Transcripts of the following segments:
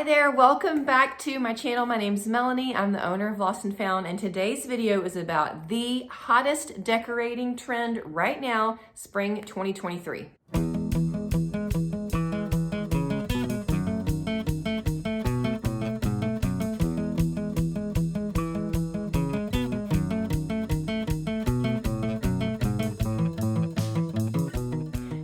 Hi there, welcome back to my channel. My name's Melanie. I'm the owner of Lost and Found, and today's video is about the hottest decorating trend right now, spring 2023.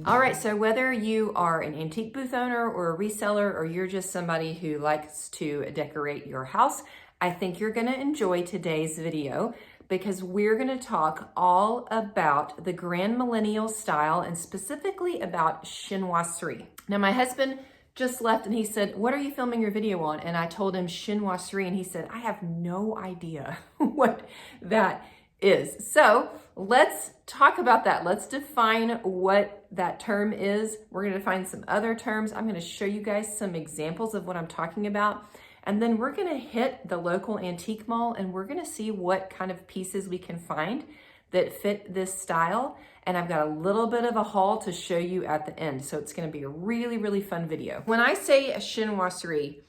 All right, so whether you are an antique booth owner or a reseller, or you're just somebody who likes to decorate your house, I think you're gonna enjoy today's video because we're gonna talk all about the GrandMillenial Style and specifically about Chinoiserie. Now, my husband just left and he said, "What are you filming your video on?" And I told him Chinoiserie and he said, "I have no idea what that is." So let's talk about that. Let's define what that term is. We're going to define some other terms. I'm going to show you guys some examples of what I'm talking about. And then we're going to hit the local antique mall and we're going to see what kind of pieces we can find that fit this style. And I've got a little bit of a haul to show you at the end. So it's going to be a really, really fun video. When I say a chinoiserie,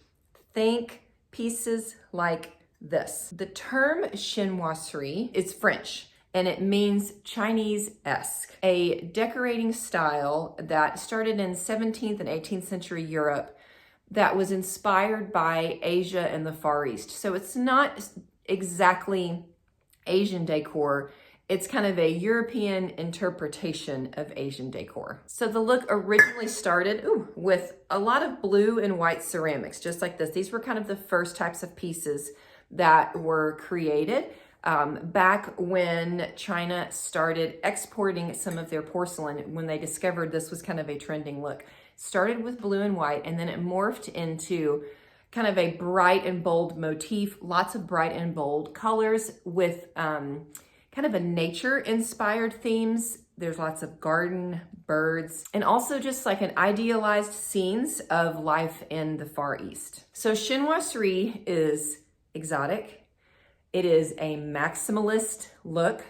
think pieces like this. The term chinoiserie is French and it means Chinese-esque, a decorating style that started in 17th and 18th century Europe that was inspired by Asia and the Far East. So it's not exactly Asian decor. It's kind of a European interpretation of Asian decor. So the look originally started with a lot of blue and white ceramics, just like this. These were kind of the first types of pieces that were created back when China started exporting some of their porcelain, when they discovered this was kind of a trending look. Started with blue and white, and then it morphed into kind of a bright and bold motif, lots of bright and bold colors with kind of a nature-inspired themes. There's lots of garden, birds, and also just like an idealized scenes of life in the Far East. So chinoiserie is exotic. It is a maximalist look,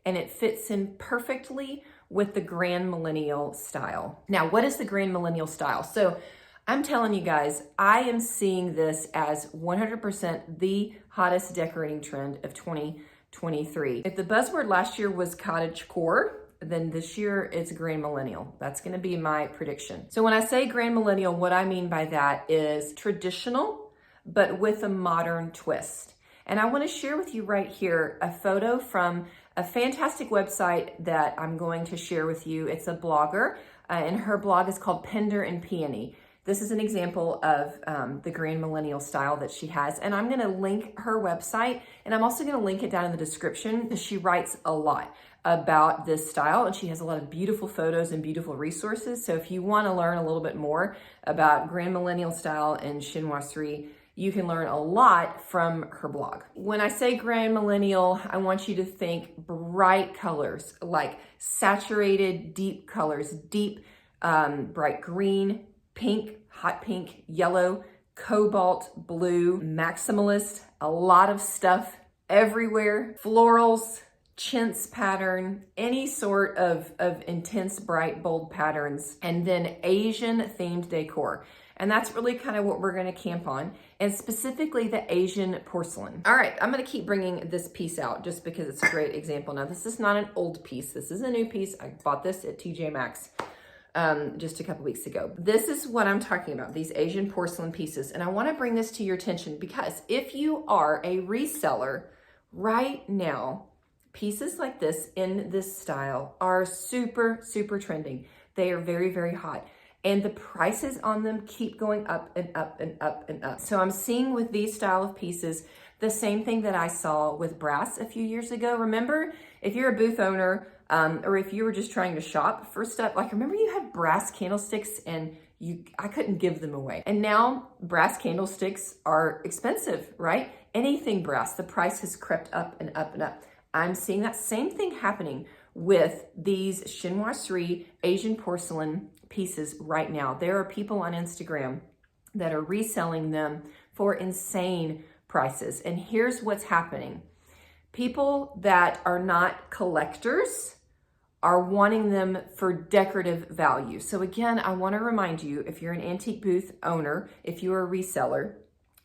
and it fits in perfectly with the GrandMillenial style. Now, what is the GrandMillenial style? So I'm telling you guys, I am seeing this as 100% the hottest decorating trend of 2023. If the buzzword last year was cottagecore, then this year it's GrandMillenial. That's gonna be my prediction. So when I say GrandMillenial, what I mean by that is traditional, but with a modern twist. And I want to share with you right here a photo from a fantastic website that I'm going to share with you. It's a blogger, and her blog is called Pender and Peony. This is an example of the GrandMillenial style that she has, and I'm going to link her website, and I'm also going to link it down in the description. She writes a lot about this style, and she has a lot of beautiful photos and beautiful resources. So if you want to learn a little bit more about GrandMillenial style and chinoiserie, you can learn a lot from her blog. When I say GrandMillenial, I want you to think bright colors, like saturated, deep colors, deep, bright green, pink, hot pink, yellow, cobalt blue, maximalist, a lot of stuff everywhere, florals, chintz pattern, any sort of intense, bright, bold patterns, and then Asian themed decor. And that's really kind of what we're gonna camp on, and specifically the Asian porcelain. All right, I'm gonna keep bringing this piece out just because it's a great example. Now, this is not an old piece. This is a new piece. I bought this at TJ Maxx just a couple weeks ago. This is what I'm talking about, these Asian porcelain pieces. And I wanna bring this to your attention because if you are a reseller right now, pieces like this in this style are super, super trending. They are very, very hot. And the prices on them keep going up and up and up and up. So I'm seeing with these style of pieces, the same thing that I saw with brass a few years ago. Remember, if you're a booth owner, or if you were just trying to shop for stuff, like remember you had brass candlesticks and I couldn't give them away. And now brass candlesticks are expensive, right? Anything brass, the price has crept up and up and up. I'm seeing that same thing happening with these chinoiserie Asian porcelain pieces right now. There are people on Instagram that are reselling them for insane prices. And here's what's happening. People that are not collectors are wanting them for decorative value. So again, I want to remind you, if you're an antique booth owner, if you're a reseller,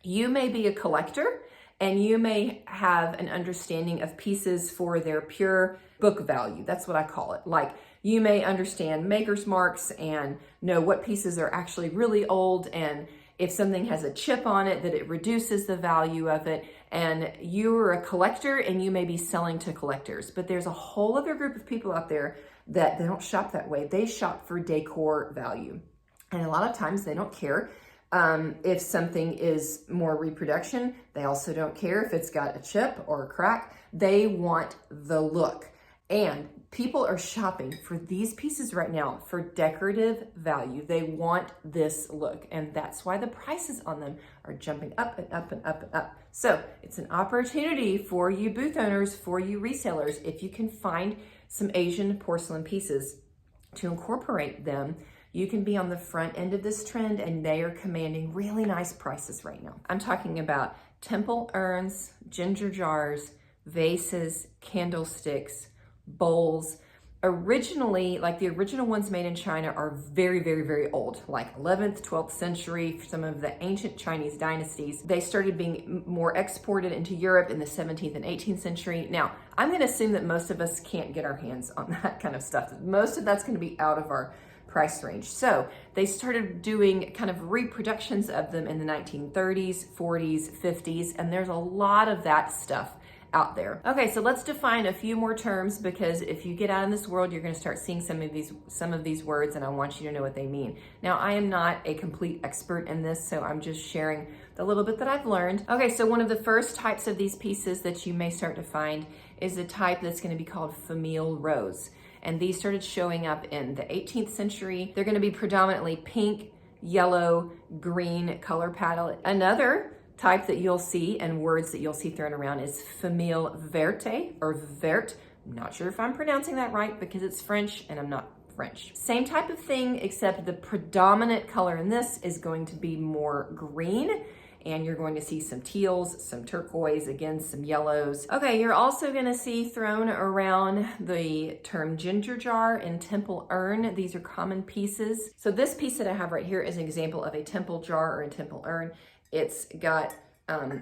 you may be a collector and you may have an understanding of pieces for their pure book value. That's what I call it. Like, you may understand maker's marks and know what pieces are actually really old, and if something has a chip on it, that it reduces the value of it. And you are a collector and you may be selling to collectors. But there's a whole other group of people out there that they don't shop that way. They shop for decor value. And a lot of times they don't care if something is more reproduction. They also don't care if it's got a chip or a crack. They want the look. And people are shopping for these pieces right now for decorative value. They want this look, and that's why the prices on them are jumping up and up and up and up. So it's an opportunity for you booth owners, for you resellers, if you can find some Asian porcelain pieces to incorporate them. You can be on the front end of this trend, and they are commanding really nice prices right now. I'm talking about temple urns, ginger jars, vases, candlesticks, bowls. Originally, like the original ones made in China are very, very, very old, like 11th, 12th century, some of the ancient Chinese dynasties. They started being more exported into Europe in the 17th and 18th century. Now, I'm gonna assume that most of us can't get our hands on that kind of stuff. Most of that's gonna be out of our price range. So they started doing kind of reproductions of them in the 1930s, 40s, 50s, and there's a lot of that stuff out there. Okay, so let's define a few more terms, because if you get out in this world, you're gonna start seeing some of these words, and I want you to know what they mean. Now, I am not a complete expert in this, so I'm just sharing the little bit that I've learned. Okay, so one of the first types of these pieces that you may start to find is a type that's gonna be called famille rose. And these started showing up in the 18th century. They're gonna be predominantly pink, yellow, green color palette. Another type that you'll see and words that you'll see thrown around is famille verte or verte. I'm not sure if I'm pronouncing that right because it's French and I'm not French. Same type of thing, except the predominant color in this is going to be more green, and you're going to see some teals, some turquoise, again, some yellows. Okay, you're also gonna see thrown around the term ginger jar and temple urn. These are common pieces. So this piece that I have right here is an example of a temple jar or a temple urn. It's got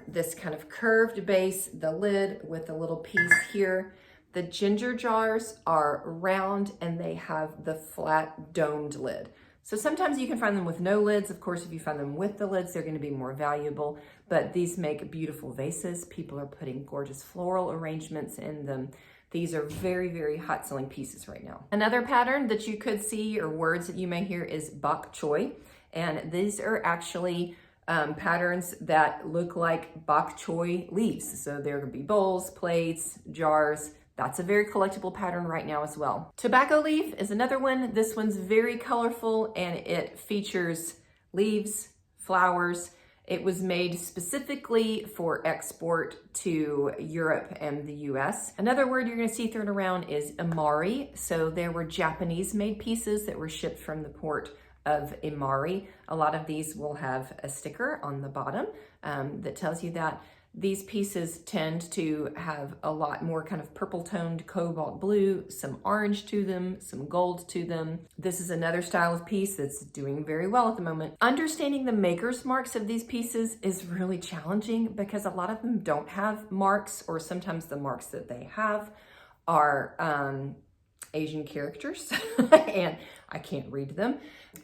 this kind of curved base, the lid with a little piece here. The ginger jars are round and they have the flat domed lid. So sometimes you can find them with no lids. Of course, if you find them with the lids, they're going to be more valuable, but these make beautiful vases. People are putting gorgeous floral arrangements in them. These are very, very hot selling pieces right now. Another pattern that you could see, or words that you may hear, is bok choy. And these are actually patterns that look like bok choy leaves. So there could be bowls, plates, jars. That's a very collectible pattern right now as well. Tobacco leaf is another one. This one's very colorful and it features leaves, flowers. It was made specifically for export to Europe and the US. Another word you're gonna see thrown around is imari. So there were Japanese made pieces that were shipped from the port of Imari. A lot of these will have a sticker on the bottom that tells you that. These pieces tend to have a lot more kind of purple toned cobalt blue, some orange to them, some gold to them. This is another style of piece that's doing very well at the moment. Understanding the maker's marks of these pieces is really challenging because a lot of them don't have marks, or sometimes the marks that they have are Asian characters and I can't read them.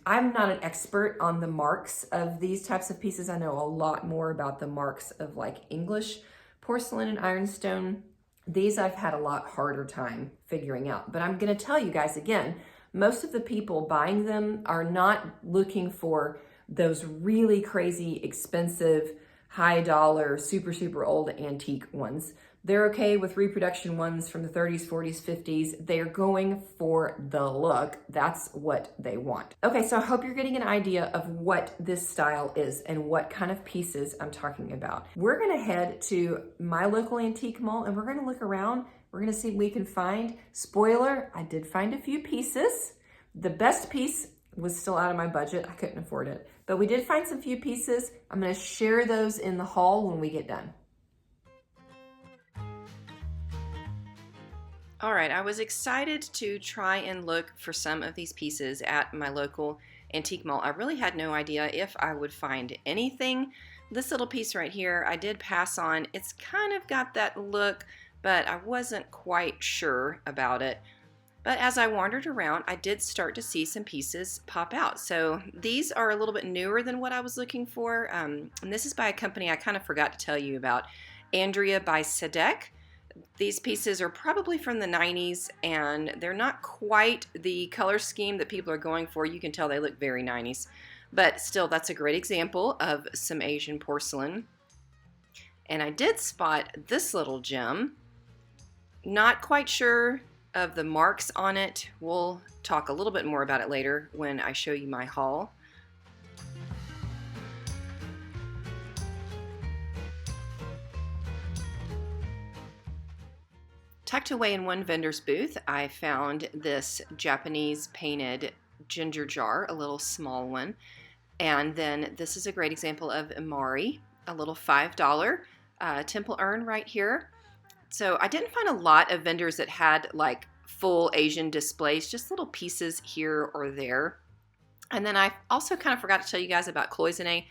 I'm not an expert on the marks of these types of pieces. I know a lot more about the marks of like English porcelain and ironstone. These I've had a lot harder time figuring out, but I'm gonna tell you guys again, most of the people buying them are not looking for those really crazy expensive, high dollar, super, super old antique ones. They're okay with reproduction ones from the 30s, 40s, 50s. They're going for the look. That's what they want. Okay, so I hope you're getting an idea of what this style is and what kind of pieces I'm talking about. We're gonna head to my local antique mall and we're gonna look around. We're gonna see what we can find. Spoiler, I did find a few pieces. The best piece was still out of my budget. I couldn't afford it, but we did find some few pieces. I'm gonna share those in the haul when we get done. All right, I was excited to try and look for some of these pieces at my local antique mall. I really had no idea if I would find anything. This little piece right here, I did pass on. It's kind of got that look, but I wasn't quite sure about it. But as I wandered around, I did start to see some pieces pop out. So these are a little bit newer than what I was looking for. And this is by a company I kind of forgot to tell you about, Andrea by Sedek. These pieces are probably from the 90s, and they're not quite the color scheme that people are going for. You can tell they look very 90s. But still, that's a great example of some Asian porcelain. And I did spot this little gem. Not quite sure of the marks on it. We'll talk a little bit more about it later when I show you my haul. Tucked away in one vendor's booth, I found this Japanese painted ginger jar, a little small one. And then this is a great example of imari, a little $5 temple urn right here. So I didn't find a lot of vendors that had like full Asian displays, just little pieces here or there. And then I also kind of forgot to tell you guys about cloisonne.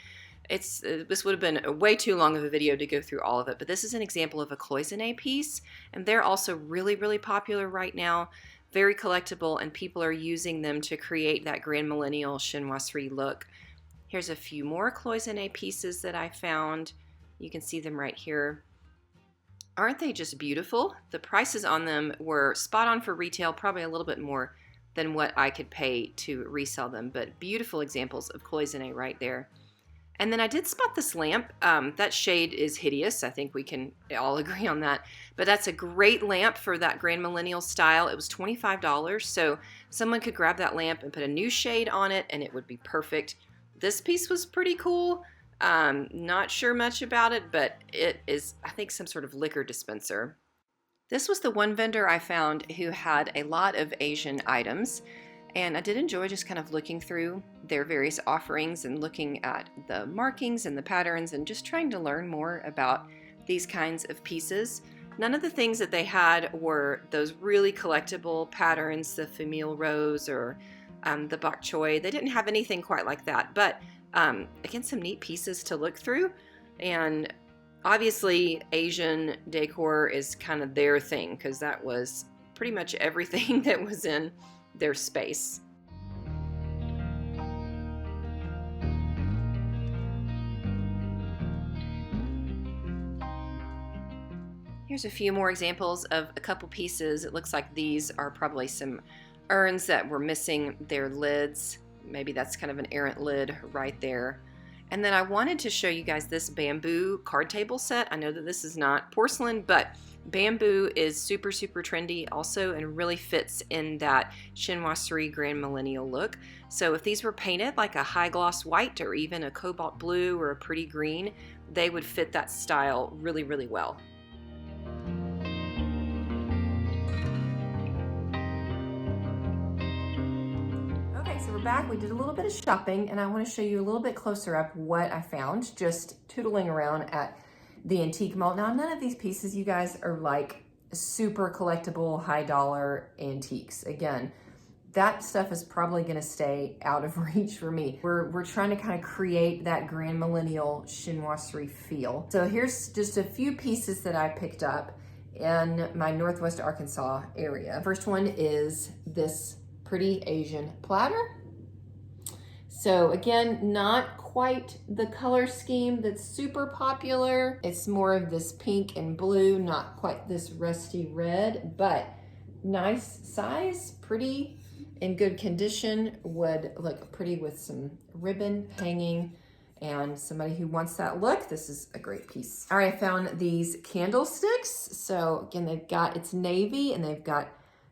This would have been way too long of a video to go through all of it, but this is an example of a cloisonne piece, and they're also really, really popular right now, very collectible, and people are using them to create that GrandMillenial Chinoiserie look. Here's a few more cloisonne pieces that I found. You can see them right here. Aren't they just beautiful? The prices on them were spot on for retail, probably a little bit more than what I could pay to resell them, but beautiful examples of cloisonne right there. And then I did spot this lamp. That shade is hideous. I think we can all agree on that. But that's a great lamp for that GrandMillenial style. It was $25, so someone could grab that lamp and put a new shade on it, and it would be perfect. This piece was pretty cool. Not sure much about it, but it is, I think, some sort of liquor dispenser. This was the one vendor I found who had a lot of Asian items. And I did enjoy just kind of looking through their various offerings and looking at the markings and the patterns and just trying to learn more about these kinds of pieces. None of the things that they had were those really collectible patterns, the famille rose or the bok choy. They didn't have anything quite like that, but again, some neat pieces to look through. And obviously Asian decor is kind of their thing because that was pretty much everything that was in their space. Here's a few more examples of a couple pieces. It looks like these are probably some urns that were missing their lids. Maybe that's kind of an errant lid right there. And then I wanted to show you guys this bamboo card table set. I know that this is not porcelain, but bamboo is super, super trendy also and really fits in that Chinoiserie GrandMillenial look. So if these were painted like a high gloss white or even a cobalt blue or a pretty green, they would fit that style really, really well. So we're back. We did a little bit of shopping, and I want to show you a little bit closer up what I found just tootling around at the antique mall. Now, none of these pieces, you guys, are like super collectible, high dollar antiques. Again, that stuff is probably going to stay out of reach for me. We're trying to kind of create that GrandMillenial Chinoiserie feel. So here's just a few pieces that I picked up in my Northwest Arkansas area. First one is this pretty Asian platter. So again, not quite the color scheme that's super popular. It's more of this pink and blue, not quite this rusty red, but nice size, pretty in good condition, would look pretty with some ribbon hanging. And somebody who wants that look, this is a great piece. All right, I found these candlesticks. So again, they've got, it's navy and they've got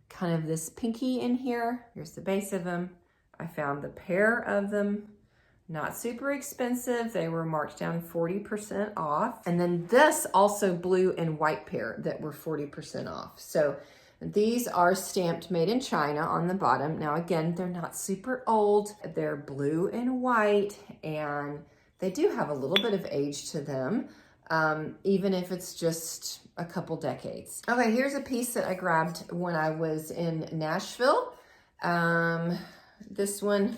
kind of this pinky in here. Here's the base of them. I found the pair of them, not super expensive. They were marked down 40% off. And then this also blue and white pair that were 40% off. So these are stamped made in China on the bottom. Now again, they're not super old. They're blue and white and they do have a little bit of age to them. even if it's just a couple decades. Okay, here's a piece that I grabbed when I was in Nashville. This one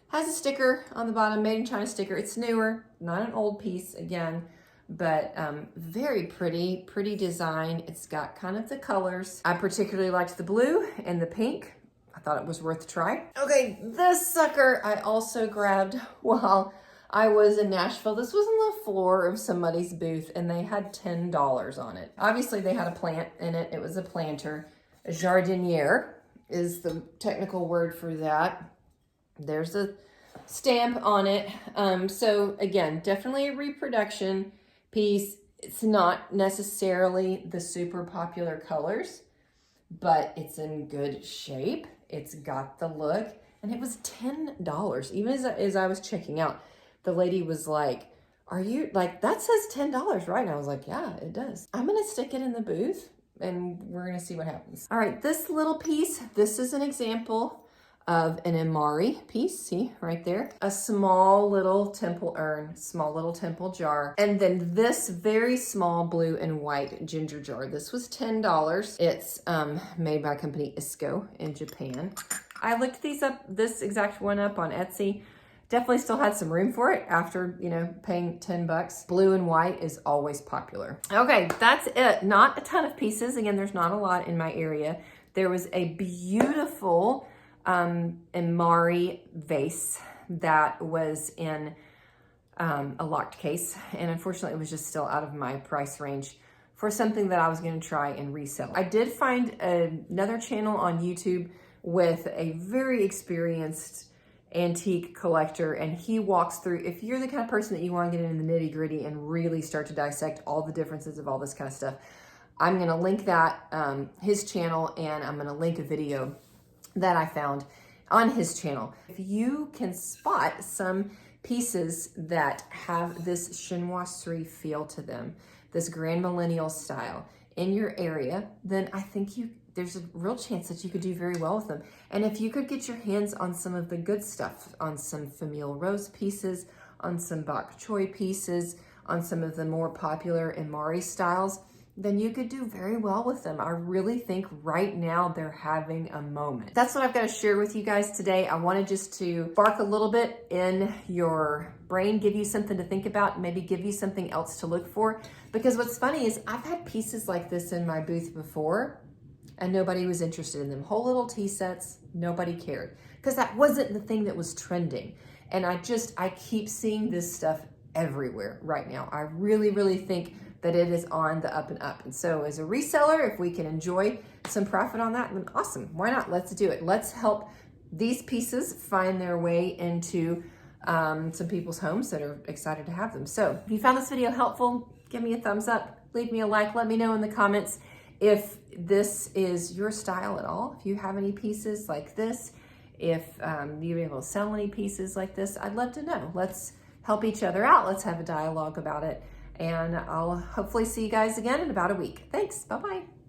has a sticker on the bottom, made in China sticker. It's newer, not an old piece again, but very pretty design. It's got kind of the colors. I particularly liked the blue and the pink. I thought it was worth a try. Okay, this sucker I also grabbed while I was in Nashville. This was on the floor of somebody's booth and they had $10 on it. Obviously they had a plant in it. It was a planter. A jardiniere is the technical word for that. There's a stamp on it. So again, definitely a reproduction piece. It's not necessarily the super popular colors, but it's in good shape. It's got the look, and it was $10. Even as I was checking out, the lady was like, are you, like, that says $10, right? And I was like, yeah, it does. I'm gonna stick it in the booth and we're gonna see what happens. All right, this little piece, this is an example of an Imari piece, see right there? A small little temple urn, small little temple jar. And then this very small blue and white ginger jar. This was $10. It's made by a company Isco in Japan. I looked this exact one up on Etsy. Definitely still had some room for it after, you know, paying 10 bucks. Blue and white is always popular. Okay, that's it. Not a ton of pieces. Again, there's not a lot in my area. There was a beautiful Imari vase that was in a locked case, and unfortunately it was just still out of my price range for something that I was going to try and resell. I did find another channel on YouTube with a very experienced antique collector, and he walks through, if you're the kind of person that you want to get into the nitty gritty and really start to dissect all the differences of all this kind of stuff, I'm going to link that, his channel, and I'm going to link a video that I found on his channel. If you can spot some pieces that have this Chinoiserie feel to them, this GrandMillenial style in your area, then I think there's a real chance that you could do very well with them. And if you could get your hands on some of the good stuff, on some Famille Rose pieces, on some bok choy pieces, on some of the more popular Imari styles, then you could do very well with them. I really think right now they're having a moment. That's what I've got to share with you guys today. I wanted just to spark a little bit in your brain, give you something to think about, maybe give you something else to look for. Because what's funny is I've had pieces like this in my booth before and nobody was interested in them. Whole little tea sets, nobody cared. Because that wasn't the thing that was trending. And I keep seeing this stuff everywhere right now. I really think that it is on the up and up. And so as a reseller, if we can enjoy some profit on that, then awesome. Why not? Let's do it. Let's help these pieces find their way into some people's homes that are excited to have them. So if you found this video helpful, give me a thumbs up, leave me a like, let me know in the comments if this is your style at all. If you have any pieces like this, if you're able to sell any pieces like this, I'd love to know. Let's help each other out. Let's have a dialogue about it. And I'll hopefully see you guys again in about a week. Thanks. Bye-bye.